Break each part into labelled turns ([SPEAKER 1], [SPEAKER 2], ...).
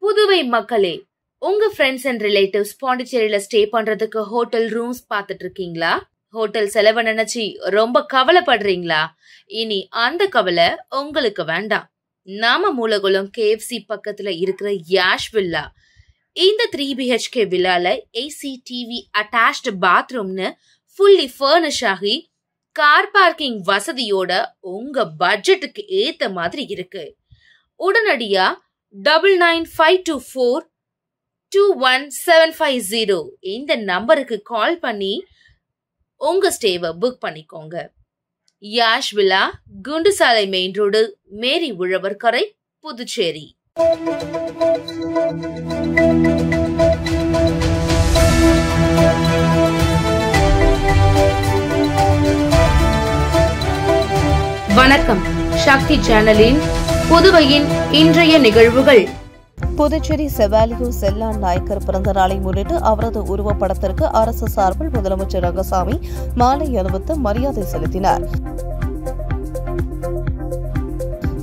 [SPEAKER 1] புதுவை மக்களே, உங்க friends and relatives பாண்டிச்சேரியில ஸ்டே பண்றதுக்கு ஹோட்டல் ரூம்ஸ் பாத்துட்டு இருக்கீங்களா? ஹோட்டல் செலவை நினைச்சு ரொம்ப கவலைப்படுறீங்களா? இனி அந்த கவலை உங்களுக்கு வேண்டாம். நாம மூலகுளம் KFC பக்கத்துல இருக்கிற யாஷ் வில்லா. இந்த 3 BHK வில்லால AC TV அட்டாச்ட் பாத்ரூம்னு ஃபுல்லி ஃபர்னிஷ் ஆகி கார் பார்க்கிங் வசதியோட உங்க பட்ஜெட்டுக்கு ஏத்த மாதிரி இருக்கு. உடனடியா 9952421750 இந்த நம்பருக்கு கால் பண்ணி உங்க ஸ்டேவை புக் பண்ணிக்கோங்க. Yash villa, Kundasale main road, மேரி உழவர்கரை, புதுச்சேரி. வணக்கம். சக்தி சேனலின் புதுவையின் இன்றைய நிகழ்வுகள்.
[SPEAKER 2] புதுச்சேரி செவாலியோ செல்லான் நாயக்கர் பிறந்த நாளை முன்னிட்டு அவரது உருவப்படத்திற்கு அரசு சார்பில் முதலமைச்சர் ரங்கசாமி மாலை அணிவித்து மரியாதை செலுத்தினார்.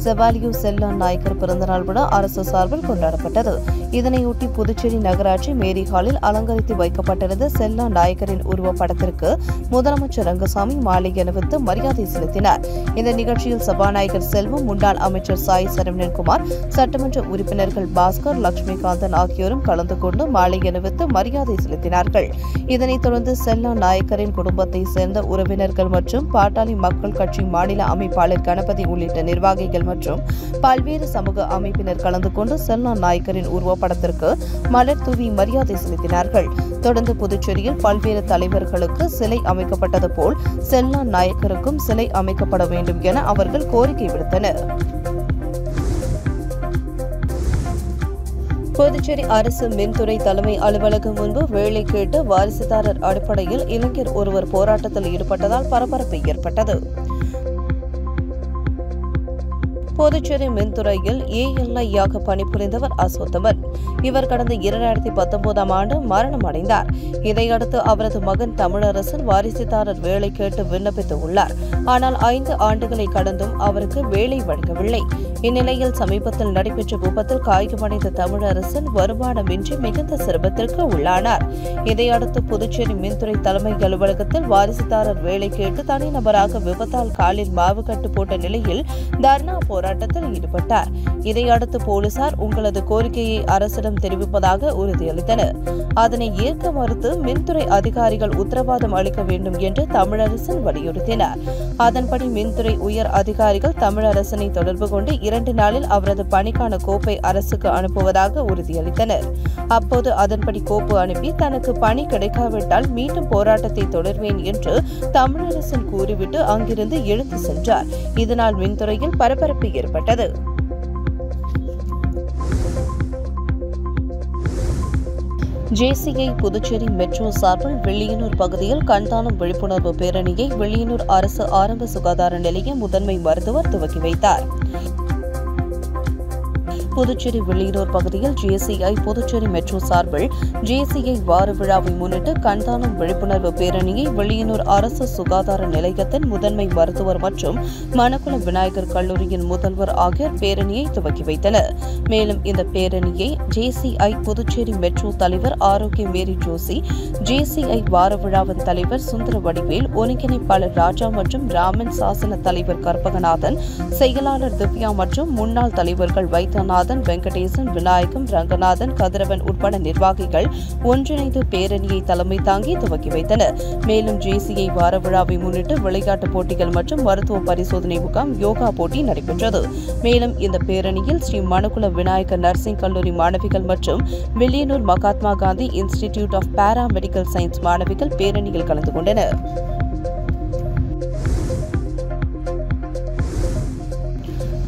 [SPEAKER 2] செவாலியோ செல்லான் நாயக்கர் பிறந்தநாள் விழா அரசு சார்பில் கொண்டாடப்பட்டது. இதனையொட்டி புதுச்சேரி நகராட்சி மேரி ஹாலில் அலங்கரித்து வைக்கப்பட்டிருந்த செல்லான் நாயக்கரின் உருவப்படத்திற்கு முதலமைச்சர் ரங்கசாமி மாலை அணிவித்து மரியாதை செலுத்தினார். இந்த நிகழ்ச்சியில் சபாநாயகர் செல்வம், முன்னாள் அமைச்சர் சாய் சரவணன்குமார், சட்டமன்ற உறுப்பினர்கள் பாஸ்கர், லட்சுமிகாந்தன் ஆகியோரும் கலந்து கொண்டு மாலை அணிவித்து மரியாதை செலுத்தினார்கள். இதனைத் தொடர்ந்து செல்லான் நாயக்கரின் குடும்பத்தை சேர்ந்த உறவினர்கள் மற்றும் பாட்டாளி மக்கள் கட்சி மாநில அமைப்பாளர் கணபதி உள்ளிட்ட நிர்வாகிகள் மற்றும் பல்வேறு சமூக அமைப்பினர் கலந்து கொண்டு செல்லான் நாயக்கரின் உருவப்படத்திற்கு மலர் தூவி மரியாதை செலுத்தினார்கள். தொடர்ந்து புதுச்சேரியில் பல்வேறு தலைவர்களுக்கு சிலை அமைக்கப்பட்டது போல் செல்லான் நாயக்கருக்கும் சிலை அமைக்கப்பட வேண்டும் என அவர்கள் கோரிக்கை விடுத்தனர். புதுச்சேரி அரசு மின்துறை தலைமை அலுவலகம் முன்பு வேலை கேட்டு வாரிசுதாரர் அடிப்படையில் இளைஞர் ஒருவர் போராட்டத்தில் ஈடுபட்டதால் பரபரப்பு ஏற்பட்டது. புதுச்சேரி மின்துறையில் ALI-யாக பணிபுரிந்தவர் அசோத்தமன். இவர் கடந்த 2019ஆம் ஆண்டு மரணம் அடைந்தார். இதையடுத்து அவரது மகன் தமிழரசன் வாரிசுதாரர் வேலை கேட்டு விண்ணப்பித்துள்ளார். ஆனால் 5 ஆண்டுகளை கடந்தும் அவருக்கு வேலை வழங்கவில்லை. இந்நிலையில் சமீபத்தில் நடைபெற்ற விபத்தில் காயமடைந்த தமிழரசன் வருமானமின்றி மிகுந்த சிரமத்திற்கு உள்ளானார். இதையடுத்து புதுச்சேரி மின்துறை தலைமை அலுவலகத்தில் வாரிசுதாரர் வேலை கேட்டு தனிநபராக விபத்தால் காலில் மாவு கட்டு போட்ட நிலையில் தர்ணா போராட்டத்தில் ஈடுபட்டார். இதையடுத்து போலீசார் உங்களது கோரிக்கையை அரசிடம் தெரிவிப்பதாக உறுதியளித்தனர். அதனை ஏற்க மறுத்து மின்துறை அதிகாரிகள் உத்தரவாதம் அளிக்க வேண்டும் என்று தமிழரசன் வலியுறுத்தினார். அதன்படி மின்துறை உயர் அதிகாரிகள் தமிழரசனை தொடர்பு கொண்டு 2 நாளில் அவரது பணிக்கான கோப்பை அரசுக்கு அனுப்புவதாக உறுதியளித்தனர். அப்போது அதன்படி கோப்பு அனுப்பி தனக்கு பணி கிடைக்காவிட்டால் மீண்டும் போராட்டத்தை தொடர்வேன் என்று தமிழரசன் கூறிவிட்டு அங்கிருந்து எழுந்து சென்றார். இதனால் மின்துறையில் பரபரப்பு ஏற்பட்டது. JCI புதுச்சேரி மெட்ரோ சார்பில் வில்லியனூர் பகுதியில் கண்தானம் விழிப்புணர்வு பேரணியை வில்லியனூர் அரசு ஆரம்ப சுகாதார நிலைய முதன்மை மருத்துவர் துவக்கி வைத்தார். புதுச்சேரி வில்லியனூர் பகுதியில் JCI புதுச்சேரி மெட்ரோ சார்பில் JCI வார விழாவை முன்னிட்டு கண்தானம் விழிப்புணர்வு பேரணியை வில்லியனூர் அரசு சுகாதார நிலையத்தின் முதன்மை மருத்துவர் மற்றும் மணக்குள விநாயகர் கல்லூரியின் முதல்வர் ஆகியோர் பேரணியை துவக்கி வைத்தனர். மேலும் இந்த பேரணியை JCI புதுச்சேரி மெட்ரோ தலைவர் ஆரோக்கிய மேரி ஜோசி, JCI வார விழாவின் தலைவர் சுந்தர வடிவேல், ஒருங்கிணைப்பாளர் ராஜா மற்றும் ராமன் சாசன தலைவர் கற்பகநாதன், செயலாளர் திவ்யா மற்றும் முன்னாள் தலைவர்கள் வைத்தியநாதன், வெங்கடேசன், விநாயகம், ரங்கநாதன், கதிரவன் உட்பட நிர்வாகிகள் ஒன்றிணைந்து பேரணியை தலைமை தாங்கி துவக்கி வைத்தனர். மேலும் JCI வார விழாவை முன்னிட்டு விளையாட்டுப் போட்டிகள் மற்றும் மருத்துவ பரிசோதனை முகாம், யோகா போட்டி நடைபெற்றது. மேலும் இந்த பேரணியில் ஸ்ரீ மணக்குள விநாயகர் நர்சிங் கல்லூரி மாணவிகள் மற்றும் Villianur Mahatma Gandhi institute of para medical science மாணவிகள் பேரணியில் கலந்து கொண்டனர்.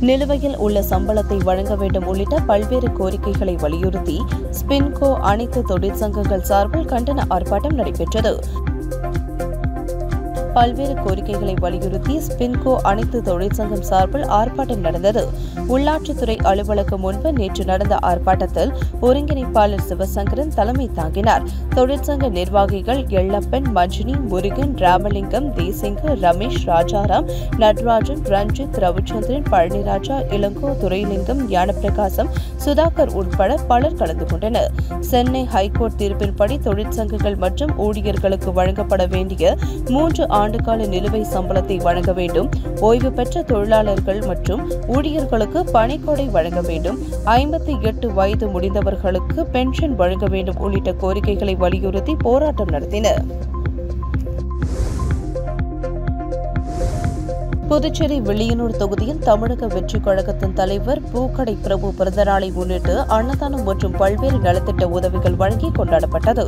[SPEAKER 2] நிலுவையில் உள்ள சம்பளத்தை வழங்க வேண்டும் உள்ளிட்ட பல்வேறு கோரிக்கைகளை வலியுறுத்தி ஸ்பின்கோ அனைத்து தொழிற்சங்கங்கள் சார்பில் கண்டன ஆர்ப்பாட்டம் நடைபெற்றது. பல்வேறு கோரிக்கைகளை வலியுறுத்தி ஸ்பின்கோ அனைத்து தொழிற்சங்கம் சார்பில் ஆர்ப்பாட்டம் நடந்தது. உள்ளாட்சித்துறை அலுவலகம் முன்பு நேற்று நடந்த ஆர்ப்பாட்டத்தில் ஒருங்கிணைப்பாளர் சிவசங்கரன் தலைமை தாங்கினார். தொழிற்சங்க நிர்வாகிகள் எள்ளப்பன், மஞ்சினி, முருகன், ராமலிங்கம், தேசிங்கு, ரமேஷ், ராஜாராம், நடராஜன், ரஞ்சித், ரவிச்சந்திரன், பழனிராஜா, இளங்கோ, துரைலிங்கம், ஞானப்பிரகாசம், சுதாகர் உட்பட பலர் கலந்து கொண்டனர். சென்னை ஹைகோர்ட் தீர்ப்பின்படி தொழிற்சங்கங்கள் மற்றும் ஊழியர்களுக்கு வழங்கப்பட வேண்டிய 3 ஆண்டுகால நிலுவை சம்பளத்தை வழங்க வேண்டும். ஓய்வு பெற்ற தொழிலாளர்கள் மற்றும் ஊழியர்களுக்கு பணிக்கொடை வழங்க வேண்டும். 58 வயது முடிந்தவர்களுக்கு பென்ஷன் வழங்க வேண்டும் உள்ளிட்ட கோரிக்கைகளை வலியுறுத்தி போராட்டம் நடத்தினர். புதுச்சேரி வில்லியனூர் தொகுதியில் தமிழக வெற்றிக் கழகத்தின் தலைவர் பூக்கடை பிரபு பிறந்தநாளை முன்னிட்டு அன்னதானம் மற்றும் பல்வேறு நலத்திட்ட உதவிகள் வழங்கி கொண்டாடப்பட்டது.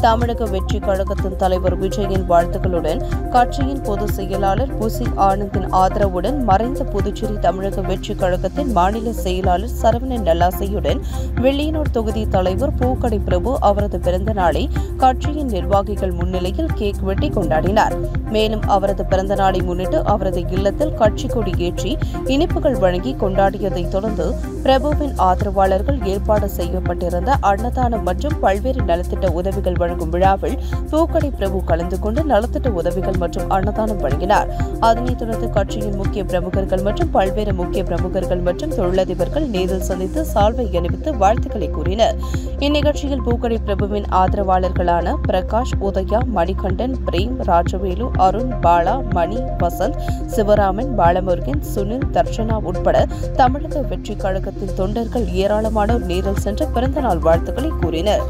[SPEAKER 2] தமிழக வெற்றிக் கழகத்தின் தலைவர் விஜயின் வாழ்த்துக்களுடன் கட்சியின் பொதுச் செயலாளர் புசி ஆனந்தின் ஆதரவுடன் மறைந்த புதுச்சேரி தமிழக வெற்றிக் கழகத்தின் மாநில செயலாளர் சரவணன் நல்லாசையுடன் வில்லியனூர் தொகுதி தலைவர் பூக்கடை பிரபு அவரது பிறந்த நாளை கட்சியின் நிர்வாகிகள் முன்னிலையில் கேக் வெட்டி கொண்டாடினார். மேலும் அவரது பிறந்த நாளை முன்னிட்டு அவரது இல்லத்தில் கட்சி கொடி ஏற்றி இனிப்புகள் வழங்கி கொண்டாடியதைத் தொடர்ந்து பிரபுவின் ஆதரவாளர்கள் ஏற்பாடு செய்யப்பட்டிருந்த அன்னதானம் மற்றும் பல்வேறு நலத்திட்ட உதவிகள் வழங்கும் விழாவில் பூக்கடை பிரபு கலந்து கொண்டு நலத்திட்ட உதவிகள் மற்றும் அன்னதானம் வழங்கினார். அதனைத் தொடர்ந்து கட்சியின் முக்கிய பிரமுகர்கள் மற்றும் பல்வேறு முக்கிய பிரமுகர்கள் மற்றும் தொழிலதிபர்கள் நேரில் சந்தித்து சால்வை அணிவித்து வாழ்த்துக்களை கூறினர். இந்நிகழ்ச்சியில் பூக்கடை பிரபுவின் ஆதரவாளர்களான பிரகாஷ், உதயா, மணிகண்டன், பிரேம், ராஜவேலு, அருண், பாலா, மணி, வசந்த், சிவராமன், பாலமுருகன், சுனில், தர்ஷனா உட்பட தமிழக வெற்றிக் கழகத்தின் தொண்டர்கள் ஏராளமானோர் நேரில் சென்று பிறந்தநாள் வாழ்த்துக்களை கூறினர்.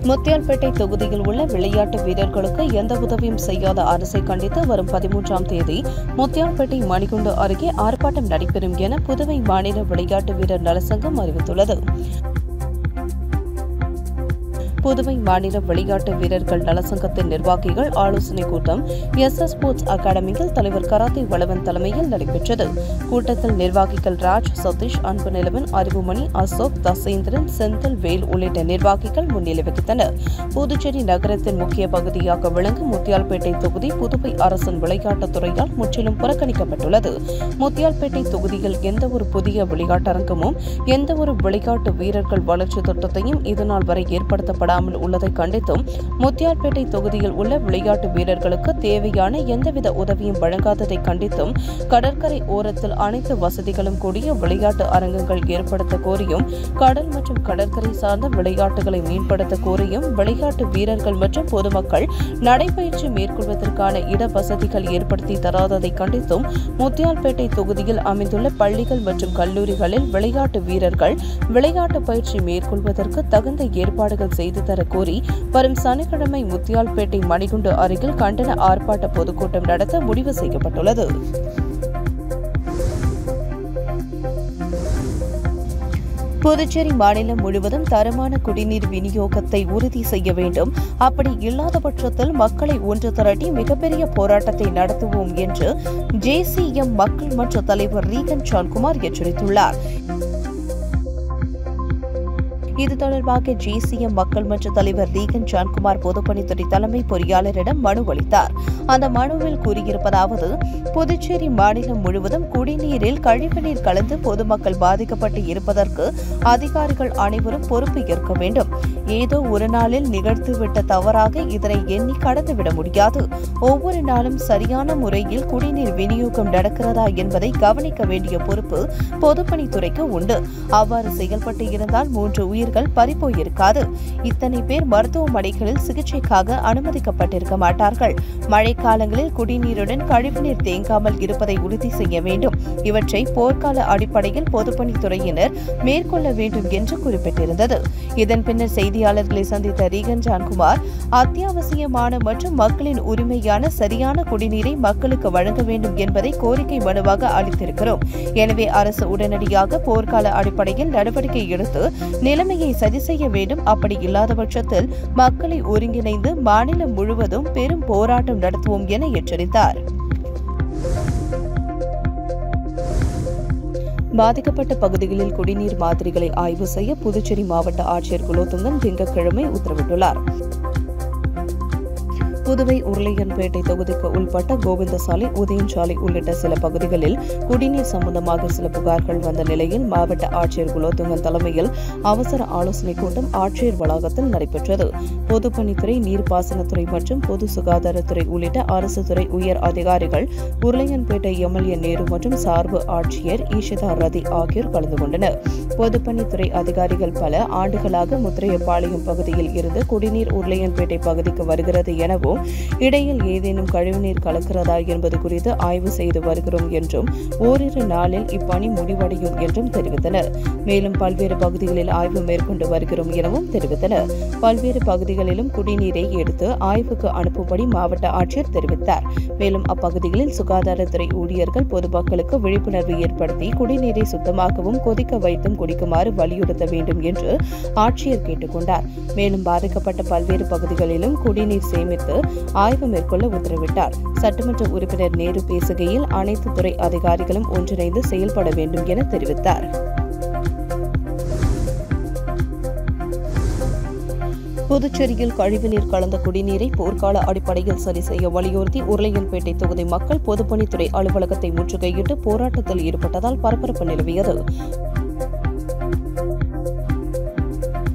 [SPEAKER 2] முத்தியால்பேட்டை தொகுதியில் உள்ள விளையாட்டு வீரர்களுக்கு எந்த உதவியும் செய்யாத அரசை கண்டித்து வரும் 13ஆம் தேதி முத்தியால்பேட்டை மணிகுண்டு அருகே ஆர்ப்பாட்டம் நடைபெறும் என புதுவை மாநில விளையாட்டு வீரர் நலசங்கம் அறிவித்துள்ளது. புதுவை மாநில விளையாட்டு வீரர்கள் நலசங்கத்தின் நிர்வாகிகள் ஆலோசனைக் கூட்டம் எஸ்எஸ் ஸ்போர்ட்ஸ் அகாடமியில் தலைவர் கராத்தே வளவன் தலைமையில் நடைபெற்றது. கூட்டத்தில் நிர்வாகிகள் ராஜ், சதீஷ், அன்புநிலவன், அறிவுமணி, அசோக், தசேந்திரன், செந்தில், வேல் உள்ளிட்ட நிர்வாகிகள் முன்னிலை வகித்தனர். புதுச்சேரி நகரத்தின் முக்கிய பகுதியாக விளங்கும் முத்தியால்பேட்டை தொகுதி புதுவை அரசின் விளையாட்டுத் துறையால் முற்றிலும் புறக்கணிக்கப்பட்டுள்ளது. முத்தியால்பேட்டை தொகுதியில் எந்தவொரு புதிய விளையாட்டரங்கமும் எந்தவொரு விளையாட்டு வீரர்கள் வளர்ச்சி திட்டத்தையும் இதுநாள் வரை ஏற்படுத்தப்பட உள்ளதை கண்டித்தும் முத்தியால்பேட்டை தொகுதியில் உள்ள விளையாட்டு வீரர்களுக்கு தேவையான எந்தவித உதவியும் வழங்காததை கண்டித்தும் கடற்கரை ஓரத்தில் அனைத்து வசதிகளும் கூடிய விளையாட்டு அரங்கங்கள் ஏற்படுத்த கோரியும் கடல் மற்றும் கடற்கரை சார்ந்த விளையாட்டுகளை மேம்படுத்த கோரியும் விளையாட்டு வீரர்கள் மற்றும் பொதுமக்கள் நடைபயிற்சி மேற்கொள்வதற்கான இட வசதிகள் ஏற்படுத்தி தராததை கண்டித்தும் முத்தியால்பேட்டை தொகுதியில் அமைந்துள்ள பள்ளிகள் மற்றும் கல்லூரிகளில் விளையாட்டு வீரர்கள் விளையாட்டு பயிற்சி மேற்கொள்வதற்கு தகுந்த ஏற்பாடுகள் செய்து தர கோரி வரும் சனிக்கிழமை முத்தியால்பேட்டை மணிகுண்டு அருகில் கண்டன ஆர்ப்பாட்ட பொதுக்கூட்டம் நடத்த முடிவு செய்யப்பட்டுள்ளது. புதுச்சேரி மாநிலம் முழுவதும் தரமான குடிநீர் விநியோகத்தை உறுதி செய்ய வேண்டும். அப்படி இல்லாத பட்சத்தில் மக்களை ஒன்று திரட்டி மிகப்பெரிய போராட்டத்தை நடத்துவோம் என்று ஜேசிஎம் மக்கள் மன்ற தலைவர் ரீகன் ஜான்குமார் எச்சரித்துள்ளார். இது தொடர்பாக ஜேசிஎம் மக்கள் மன்ற தலைவர் ரீகன் ஜான்குமார் பொதுப்பணித்துறை தலைமை பொறியாளரிடம் மனு அளித்தார். அந்த மனுவில் கூறியிருப்பதாவது: புதுச்சேரி மாநிலம் முழுவதும் குடிநீரில் கழிவுநீர் கலந்து பொதுமக்கள் பாதிக்கப்பட்டு இருப்பதற்கு அதிகாரிகள் அனைவரும் பொறுப்பு ஏற்க வேண்டும். ஏதோ ஒரு நாளில் நிகழ்த்துவிட்ட தவறாக இதனை எண்ணி கடந்துவிட முடியாது. ஒவ்வொரு நாளும் சரியான முறையில் குடிநீர் விநியோகம் நடக்கிறதா என்பதை கவனிக்க வேண்டிய பொறுப்பு பொதுப்பணித்துறைக்கு உண்டு. அவ்வாறு செயல்பட்டு இருந்தால் 3 உயிர்கள் பறிபோயிருக்காது. இத்தனை பேர் மருத்துவமனைகளில் சிகிச்சைக்காக அனுமதிக்கப்பட்டிருக்க மாட்டார்கள். மழைக்காலங்களில் குடிநீருடன் கழிவுநீர் தேங்காமல் இருப்பதை உறுதி செய்ய வேண்டும். இவற்றை போர்க்கால அடிப்படையில் பொதுப்பணித்துறையினர் மேற்கொள்ள வேண்டும் என்று குறிப்பிட்டிருந்தது. இதன் பின்னர் செய்தியாளர்களை சந்தித்த ரீகன் ஜான்குமார், அத்தியாவசியமான மற்றும் மக்களின் உரிமையான சரியான குடிநீரை மக்களுக்கு வழங்க வேண்டும் என்பதை கோரிக்கை மனுவாக அளித்திருக்கிறோம். எனவே அரசு உடனடியாக போர்க்கால அடிப்படையில் நடவடிக்கை எடுத்து நிலைமையை சரி செய்ய வேண்டும். அப்படி இல்லாத பட்சத்தில் மக்களை ஒருங்கிணைந்து மாநிலம் முழுவதும் பெரும் போராட்டம் நடத்துவோம் என எச்சரித்தார். பாதிக்கப்பட்ட பகுதிகளில் குடிநீர் மாதிரிகளை ஆய்வு செய்ய புதுச்சேரி மாவட்ட ஆட்சியர் குலோத்துங்கன் திங்கட்கிழமை உத்தரவிட்டுள்ளார். புதுவை உருளையன்பேட்டை தொகுதிக்கு உட்பட்ட கோவிந்தசாலை, உதயஞ்சாலை உள்ளிட்ட சில பகுதிகளில் குடிநீர் சம்பந்தமாக சில புகார்கள் வந்த நிலையில் மாவட்ட ஆட்சியர் குலோத்துங்கன் தலைமையில் அவசர ஆலோசனைக் கூட்டம் ஆட்சியர் வளாகத்தில் நடைபெற்றது. பொதுப்பணித்துறை, நீர்ப்பாசனத்துறை மற்றும் பொது சுகாதாரத்துறை உள்ளிட்ட அரசு துறை உயர் அதிகாரிகள், உருளையன்பேட்டை எம்எல்ஏ நேரு மற்றும் சார்பு ஆட்சியர் ஈஷிதா ரதி ஆகியோர் கலந்து கொண்டனர். பொதுப்பணித்துறை அதிகாரிகள் பல ஆண்டுகளாக முத்திரையப்பாளையம் பகுதியில் இருந்து குடிநீர் உருளையன்பேட்டை பகுதிக்கு வருகிறது எனவும் இடையில் ஏதேனும் கழிவுநீர் கலக்கிறதா என்பது குறித்து ஆய்வு செய்து வருகிறோம் என்றும் ஓரிரு நாளில் இப்பணி முடிவடையும் என்றும் தெரிவித்தனர். மேலும் பல்வேறு பகுதிகளில் ஆய்வு மேற்கொண்டு வருகிறோம் எனவும் தெரிவித்தனர். பல்வேறு பகுதிகளிலும் குடிநீரை எடுத்து ஆய்வுக்கு அனுப்பும்படி மாவட்ட ஆட்சியர் தெரிவித்தார். மேலும் அப்பகுதிகளில் சுகாதாரத்துறை ஊழியர்கள் பொதுமக்களுக்கு விழிப்புணர்வு ஏற்படுத்தி குடிநீரை சுத்தமாகவும் கொதிக்க வைத்தும் குடிக்குமாறு வலியுறுத்த வேண்டும் என்று ஆட்சியர் கேட்டுக் கொண்டார். மேலும் பாதிக்கப்பட்ட பல்வேறு பகுதிகளிலும் குடிநீர் சேமித்து ஆய்வு மேற்கொள்ள உத்தரவிட்டார். சட்டமன்ற உறுப்பினர் நேரு பேசுகையில் அனைத்து துறை அதிகாரிகளும் ஒன்றிணைந்து செயல்பட வேண்டும் என தெரிவித்தார். புதுச்சேரியில் கழிவுநீர் கலந்த குடிநீரை போர்க்கால அடிப்படையில் சரி செய்ய வலியுறுத்தி உருளையன்பேட்டை தொகுதி மக்கள் பொதுப்பணித்துறை அலுவலகத்தை முற்றுகையிட்டு போராட்டத்தில் ஈடுபட்டதால் பரபரப்பு நிலவியது.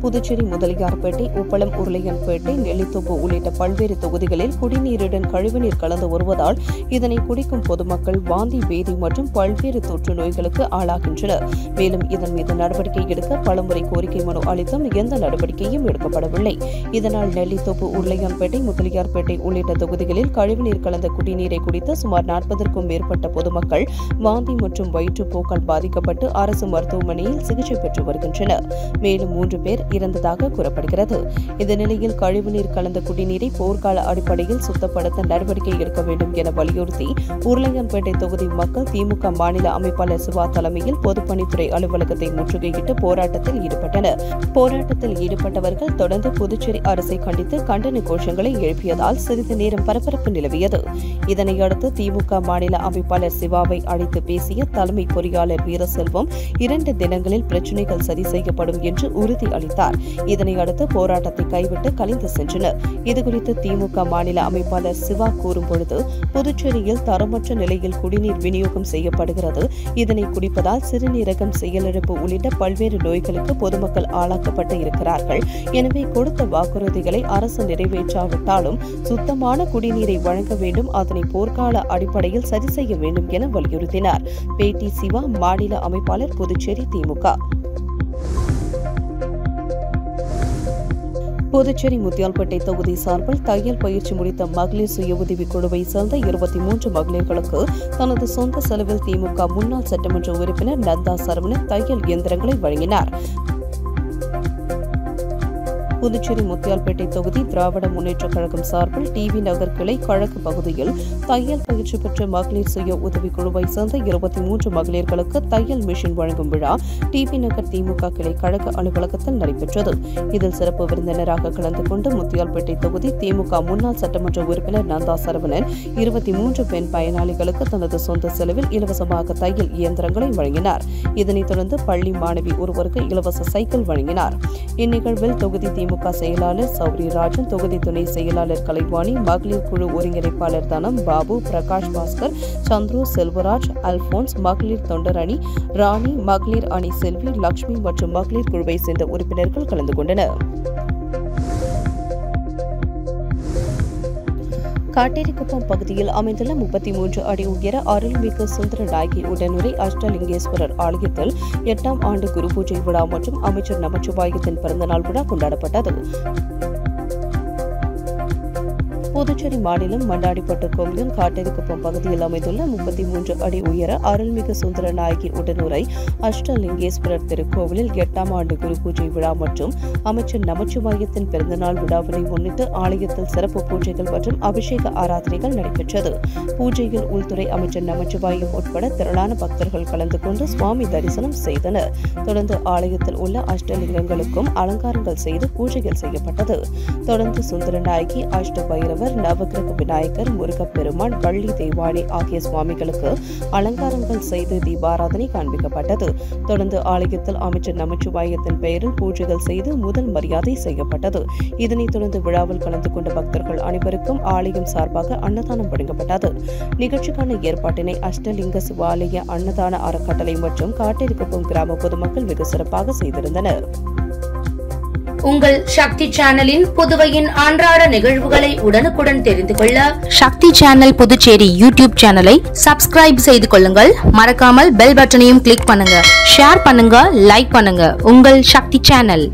[SPEAKER 2] புதுச்சேரி முதலியார்பேட்டை, உப்பளம், உருளையன்பேட்டை, நெல்லித்தோப்பு உள்ளிட்ட பல்வேறு தொகுதிகளில் குடிநீருடன் கழிவுநீர் கலந்து வருவதால் இதனை குடிக்கும் பொதுமக்கள் வாந்தி, பேதி மற்றும் பல்வேறு தொற்று நோய்களுக்கு ஆளாகின்றனர். மேலும் இதன் மீது நடவடிக்கை எடுக்க பலமுறை கோரிக்கை மனு அளித்தும் எந்த நடவடிக்கையும் எடுக்கப்படவில்லை. இதனால் நெல்லித்தோப்பு, உருளையன்பேட்டை, முதலியார்பேட்டை உள்ளிட்ட தொகுதிகளில் கழிவுநீர் கலந்த குடிநீரை குடித்த சுமார் 40க்கும் மேற்பட்ட பொதுமக்கள் வாந்தி மற்றும் வயிற்றுப்போக்கால் பாதிக்கப்பட்டு அரசு மருத்துவமனையில் சிகிச்சை பெற்று வருகின்றனர். மேலும் 3 பேர் இறந்ததாக கூறப்படுகிறது. இந்த நிலையில் கழிவுநீர் கலந்த குடிநீரை போர்க்கால அடிப்படையில் சுத்தப்படுத்த நடவடிக்கை எடுக்க வேண்டும் என வலியுறுத்தி உருளையன்பேட்டை தொகுதி மக்கள் திமுக மாநில அமைப்பாளர் சிவா தலைமையில் பொதுப்பணித்துறை அலுவலகத்தை முற்றுகையிட்டு போராட்டத்தில் ஈடுபட்டனர். போராட்டத்தில் ஈடுபட்டவர்கள் தொடர்ந்து புதுச்சேரி அரசை கண்டித்து கண்டன கோஷங்களை எழுப்பியதால் சிறிது நேரம் பரபரப்பு நிலவியது. இதனையடுத்து திமுக மாநில அமைப்பாளர் சிவாவை அழைத்து பேசிய தலைமை பொறியாளர் வீரசெல்வம் 2 தினங்களில் பிரச்சினைகள் சரி செய்யப்படும் என்று உறுதி அளித்தார். இதனையடுத்து போராட்டத்தை கைவிட்டு கலைந்து சென்றனர். இதுகுறித்து திமுக மாநில அமைப்பாளர் சிவா கூறும்பொழுது, புதுச்சேரியில் தரமற்ற நிலையில் குடிநீர் விநியோகம் செய்யப்படுகிறது. இதனை குடிப்பதால் சிறுநீரகம், செயலிழப்பு உள்ளிட்ட பல்வேறு நோய்களுக்கு பொதுமக்கள் ஆளாக்கப்பட்டு இருக்கிறார்கள். எனவே கொடுத்த வாக்குறுதிகளை அரசு நிறைவேற்றாவிட்டாலும் சுத்தமான குடிநீரை வழங்க வேண்டும், அதனை போர்க்கால அடிப்படையில் சரி செய்ய வேண்டும் என வலியுறுத்தினார். பேட்டி சிவா, மாநில அமைப்பாளர், புதுச்சேரி திமுக. புதுச்சேரி முத்தியால்பேட்டை தொகுதி சார்பில் தையல் பயிற்சி முடித்த மகளிர் சுய உதவிக் குழுவை சேர்ந்த 23 மகளிர்களுக்கு தனது சொந்த செலவில் திமுக முன்னாள் சட்டமன்ற உறுப்பினர் நந்தா சரவணன் தையல் இயந்திரங்களை வழங்கினார். புதுச்சேரி முத்தியால்பேட்டை தொகுதி திராவிட முன்னேற்றக் கழகம் சார்பில் டிவி நகர் கிளை கிழக்கு பகுதியில் தையல் பயிற்சி பெற்ற மகளிர் சுய உதவிக் குழுவை சேர்ந்த 23 மகளிர்களுக்கு தையல் மிஷின் வழங்கும் விழா டிவி நகர் திமுக கிளை கழக அலுவலகத்தில் நடைபெற்றது. இதில் சிறப்பு விருந்தினராக கலந்து கொண்டு முத்தியால்பேட்டை தொகுதி திமுக முன்னாள் சட்டமன்ற உறுப்பினர் நந்தா சரவணன் 23 பெண் பயனாளிகளுக்கு தனது சொந்த செலவில் இலவசமாக தையல் இயந்திரங்களை வழங்கினார். இதனைத் தொடர்ந்து பள்ளி மாணவி ஒருவருக்கு இலவச சைக்கிள் வழங்கினார். இந்நிகழ்வில் தொகுதி திமுக செயலாளர் சௌரிராஜன், தொகுதி துணை செயலாளர் கலைவாணி, மகளிர் குழு ஒருங்கிணைப்பாளர் தனம், பாபு, பிரகாஷ் பாஸ்கர், சந்துரு, செல்வராஜ், அல்போன்ஸ், மகளிர் தொண்டர் அணி ராணி, மகளிர் அணி செல்வி, லட்சுமி மற்றும் மகளிர் குழுவை சேர்ந்த உறுப்பினர்கள் கலந்து கொண்டனர். காட்டேரிக்குப்பம் பகுதியில் அமைந்துள்ள 33 அடி உயர அருள்மிகு சுந்தரநாயகி உடனுரை அஷ்டலிங்கேஸ்வரர் ஆலயத்தில் 8ஆம் ஆண்டு குரு பூஜை விழா மற்றும் அமைச்சர் நமச்சிவாயத்தின் பிறந்தநாள் விழா கொண்டாடப்பட்டது. புதுச்சேரி மாநிலம் மண்டாடிப்பட்டு கோவிலில் காட்டேரிக்குப்பம் பகுதியில் அமைந்துள்ள 33 அடி உயர அருள்மிகு சுந்தரநாயகி உடனுரை அஷ்டலிங்கேஸ்வரர் திருக்கோவிலில் 8ஆம் ஆண்டு குரு பூஜை விழா மற்றும் அமைச்சர் நமச்சிவாயத்தின் பிறந்தநாள் விழாவினை முன்னிட்டு ஆலயத்தில் சிறப்பு பூஜைகள் மற்றும் அபிஷேக ஆராதனைகள் நடைபெற்றது. பூஜையில் உள்துறை அமைச்சர் நமச்சிவாயம் உட்பட திரளான பக்தர்கள் கலந்து கொண்டு சுவாமி தரிசனம் செய்தனர். தொடர்ந்து ஆலயத்தில் உள்ள அஷ்டலிங்கங்களுக்கும் அலங்காரங்கள் செய்து பூஜைகள் செய்யப்பட்டது. தொடர்ந்து சுந்தரநாயகி, அஷ்ட பைரவர், பைரவர், நவகிரக விநாயகர், முருகப்பெருமான், வள்ளி தெய்வானை ஆகிய சுவாமிகளுக்கு அலங்காரங்கள் செய்து தீபாராதனை காண்பிக்கப்பட்டது. தொடர்ந்து ஆலயத்தில் அமைச்சர் நமச்சிவாயத்தின் பெயரில் பூஜைகள் செய்து முதல் மரியாதை செய்யப்பட்டது. இதனைத் தொடர்ந்து விழாவில் கலந்து கொண்ட பக்தர்கள் அனைவருக்கும் ஆலயம் சார்பாக அன்னதானம் வழங்கப்பட்டது. நிகழ்ச்சிக்கான ஏற்பாட்டினை அஷ்டலிங்க சிவாலய அன்னதான அறக்கட்டளை மற்றும் காட்டிற்குப்பம் கிராம பொதுமக்கள் வெகு சிறப்பாக செய்திருந்தனர்.
[SPEAKER 1] உங்கள் சக்தி சேனலின் புதுவையின் அன்றாட நிகழ்வுகளை உடனுக்குடன் தெரிந்து கொள்ள சக்தி சேனல் புதுச்சேரி யூடியூப் சேனலை சப்ஸ்கிரைப் செய்து கொள்ளுங்கள். மறக்காமல் பெல் பட்டனையும் கிளிக் பண்ணுங்க, ஷேர் பண்ணுங்க, லைக் பண்ணுங்க. உங்கள் சக்தி சேனல்.